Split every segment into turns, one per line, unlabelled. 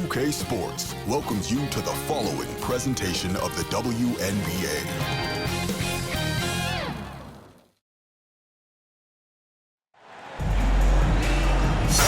2K Sports welcomes you to the following presentation of the WNBA.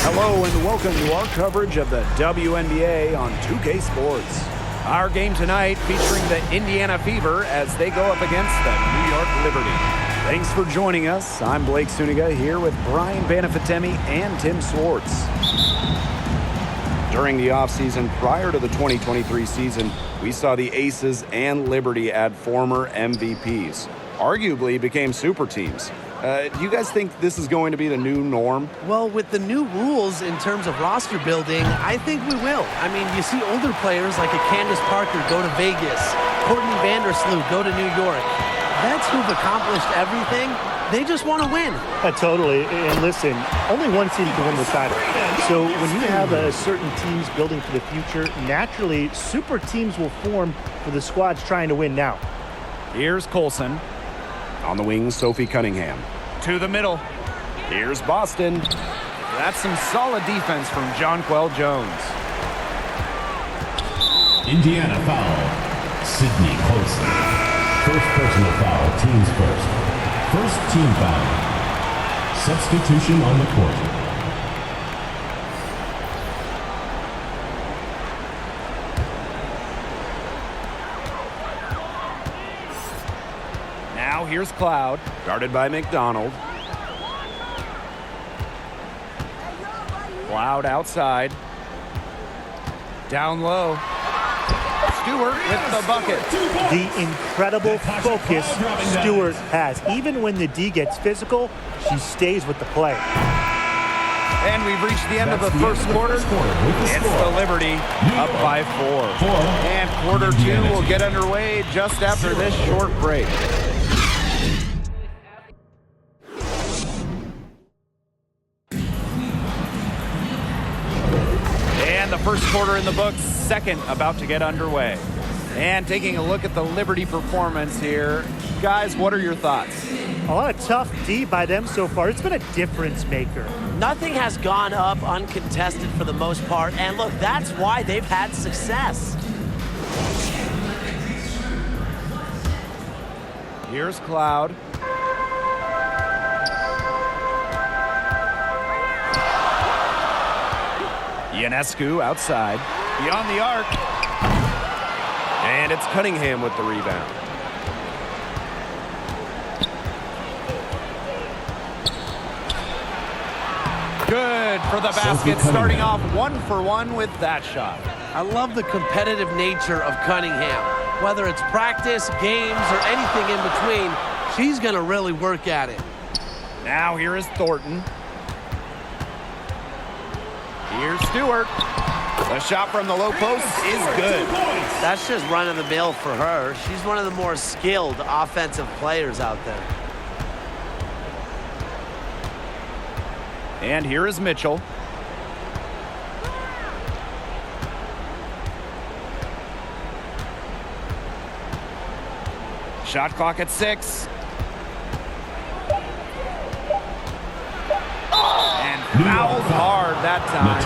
Hello and welcome to our coverage of the WNBA on 2K Sports. Our game tonight featuring the Indiana Fever as they go up against the New York Liberty. Thanks for joining us. I'm Blake Suniga here with Brian Banafitemi and Tim Swartz. During the offseason prior to the 2023 season, we saw the Aces and Liberty add former MVPs. Arguably became super teams. Do you guys think this is going to be the new norm?
Well, with the new rules in terms of roster building, I think we will. I mean, you see older players like a Candace Parker go to Vegas, Courtney Vandersloot go to New York. Vets who've accomplished everything, they just want to win.
Totally. And listen, only one team can win the title. So when you have certain teams building for the future, naturally, super teams will form for the squads trying to win now.
Here's Colson. On the wing, Sophie Cunningham. To the middle. Here's Boston. That's some solid defense from Jonquel Jones.
Indiana foul. Sydney Colson. First personal foul, teams first. First team foul. Substitution on the court.
Now here's Cloud, guarded by McDonald. Cloud outside. Down low. Stewart with the bucket.
The incredible focus Stewart has. Even when the D gets physical, she stays with the play.
And we've reached the end of the first quarter. It's the Liberty up by 4. And quarter 2 will get underway just after this short break. And the first quarter in the books, second about to get underway. And taking a look at the Liberty performance here. Guys, what are your thoughts?
A lot of tough D by them so far. It's been a difference maker.
Nothing has gone up uncontested for the most part, and look, that's why they've had success.
Here's Cloud. Ionescu outside. Beyond the arc. And it's Cunningham with the rebound. Good for the basket, starting off 1-for-1 with that shot.
I love the competitive nature of Cunningham. Whether it's practice, games, or anything in between, she's going to really work at it.
Now here is Thornton. Here's Stewart. The shot from the low post is good.
That's just run-of-the-mill for her. She's one of the more skilled offensive players out there.
And here is Mitchell. Shot clock at 6. And fouled hard that time. And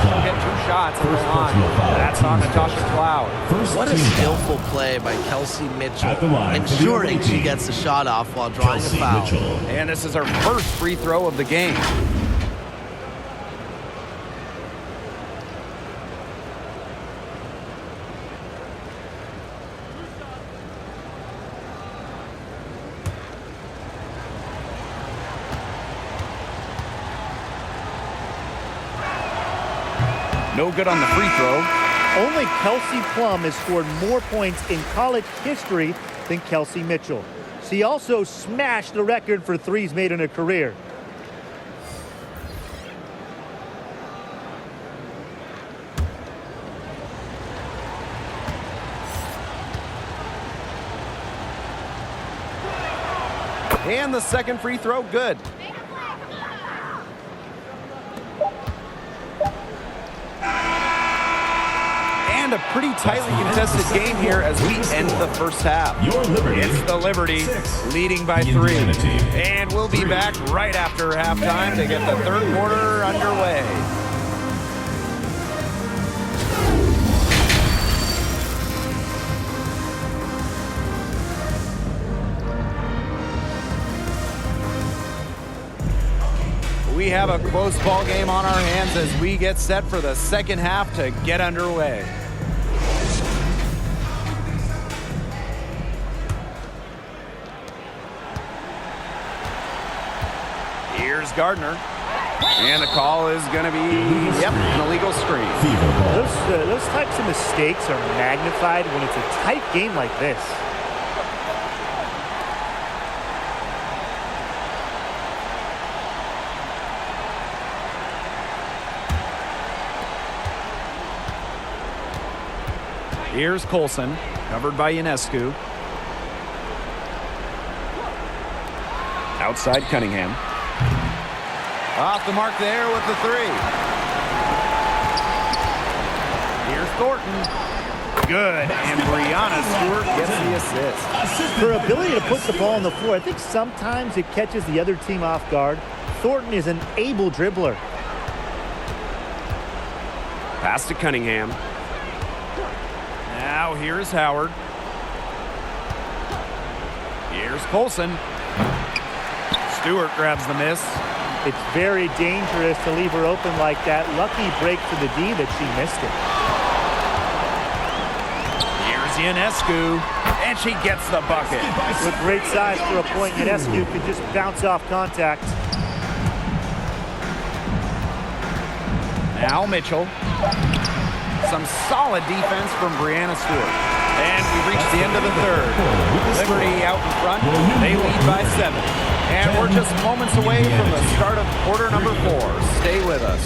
she'll get 2 shots at the line. That's on Natasha Cloud.
What a skillful play by Kelsey Mitchell, ensuring she gets the shot off while drawing a foul.
And this is her first free throw of the game. No good on the free throw.
Only Kelsey Plum has scored more points in college history than Kelsey Mitchell. She also smashed the record for threes made in her career.
And the second free throw, good. And a pretty tightly contested game here as we end the first half. It's the Liberty leading by 3. And we'll be back right after halftime to get the third quarter underway. have a close ball game on our hands as we get set for the second half to get underway. Here's Gardner. And the call is going to be, an illegal screen.
Those types of mistakes are magnified when it's a tight game like this.
Here's Colson, covered by Ionescu. Outside Cunningham. Off the mark there with the three. Here's Thornton. Good, and Brianna Stewart gets the assist.
Her ability to put the ball on the floor, I think sometimes it catches the other team off guard. Thornton is an able dribbler.
Pass to Cunningham. Now here's Howard. Here's Colson. Stewart grabs the miss.
It's very dangerous to leave her open like that. Lucky break for the D that she missed it.
Here's Ionescu, and she gets the bucket.
With great size for a point, Ionescu could just bounce off contact.
Now Mitchell. Some solid defense from Brianna Stewart. And we reach the end of the third. Liberty out in front. They lead by 7. And we're just moments away from the start of quarter number 4. Stay with us.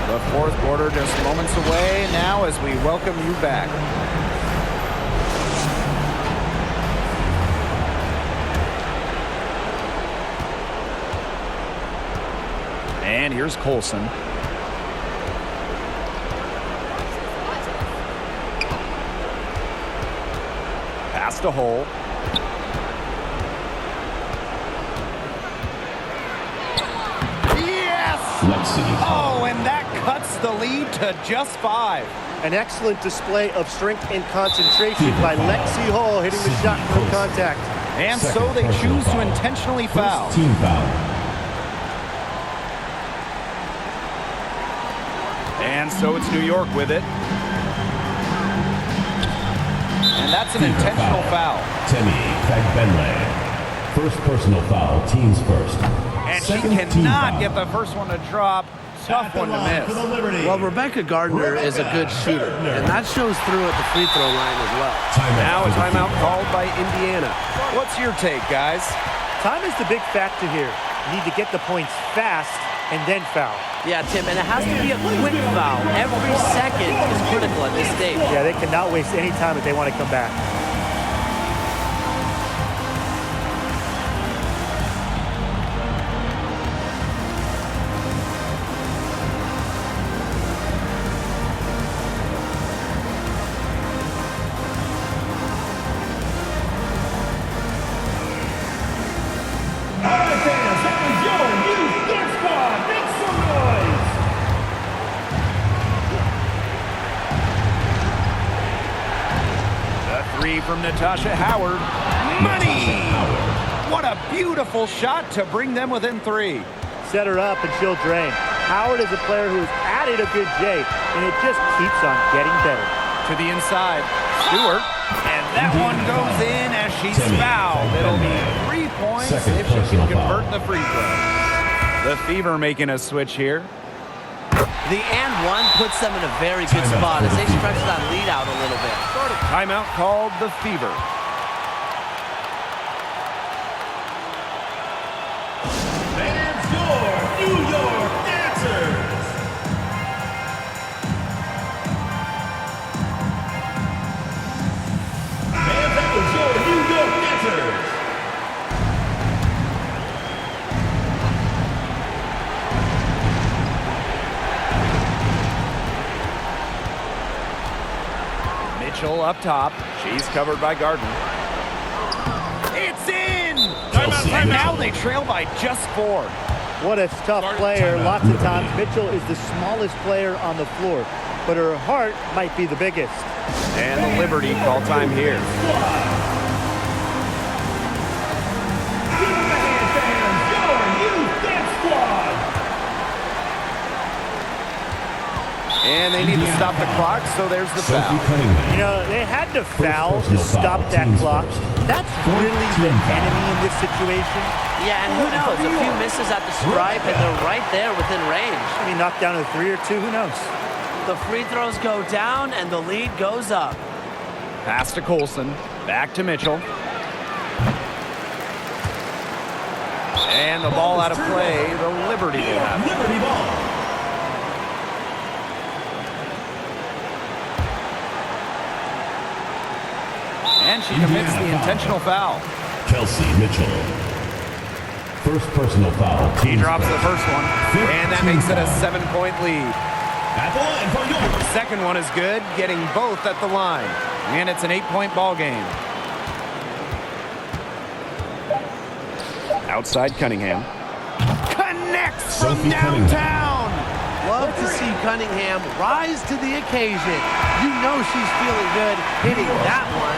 The fourth quarter just moments away now as we welcome you back. And here's Colson. Pass to Hole. Yes! Oh, and that cuts the lead to just 5.
An excellent display of strength and concentration by Lexi Hall, hitting the shot from contact.
And so they choose to intentionally foul.
Team foul.
And so it's New York with it. And that's an intentional foul.
Temi Fagbenle. First personal foul, teams first.
And she cannot get the first one to drop. Tough one to miss.
Well, Rebecca Gardner is a good shooter, and that shows through at the free throw line as well.
Now a timeout called by Indiana. What's your take, guys?
Time is the big factor here. You need to get the points fast and then foul.
Yeah, Tim, and it has to be a quick foul. Every second is critical at this stage.
Yeah, they cannot waste any time if they want to come back.
From Natasha Howard. Money! What a beautiful shot to bring them within 3.
Set her up and she'll drain. Howard is a player who has added a good J, and it just keeps on getting better.
To the inside, Stewart. And that one goes in as she's fouled. It'll be 3 points if she can convert the free throw. The Fever making a switch here.
The and one puts them in a very good spot as they stretch that lead out a little bit.
Timeout called the Fever.
Fans, your New York dancers. Fans, that was your New York dancers.
Mitchell up top. She's covered by Gardner. It's in! And now they trail by just 4.
What a tough player. Lots of times Mitchell is the smallest player on the floor, but her heart might be the biggest.
And the Liberty call time here. they need to stop the clock, so there's the foul.
You know, they had to foul to stop that clock. That's really the enemy in this situation.
Yeah, and who knows? A few misses at the stripe, and they're right there within range.
I mean, knocked down to 3 or 2, who knows?
The free throws go down, and the lead goes up.
Pass to Colson. Back to Mitchell. And the ball out of play. The Liberty will have it.
Liberty ball.
And she commits the intentional foul.
Kelsey Mitchell. First personal foul.
He drops the first one, and that makes it a 7-point lead.
At the line for yours.
Second one is good, getting both at the line. And it's an 8-point ball game. Outside Cunningham. Connects from
Sophie
downtown.
Love to see Cunningham rise to the occasion. You know she's feeling good hitting that one.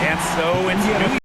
And so it's New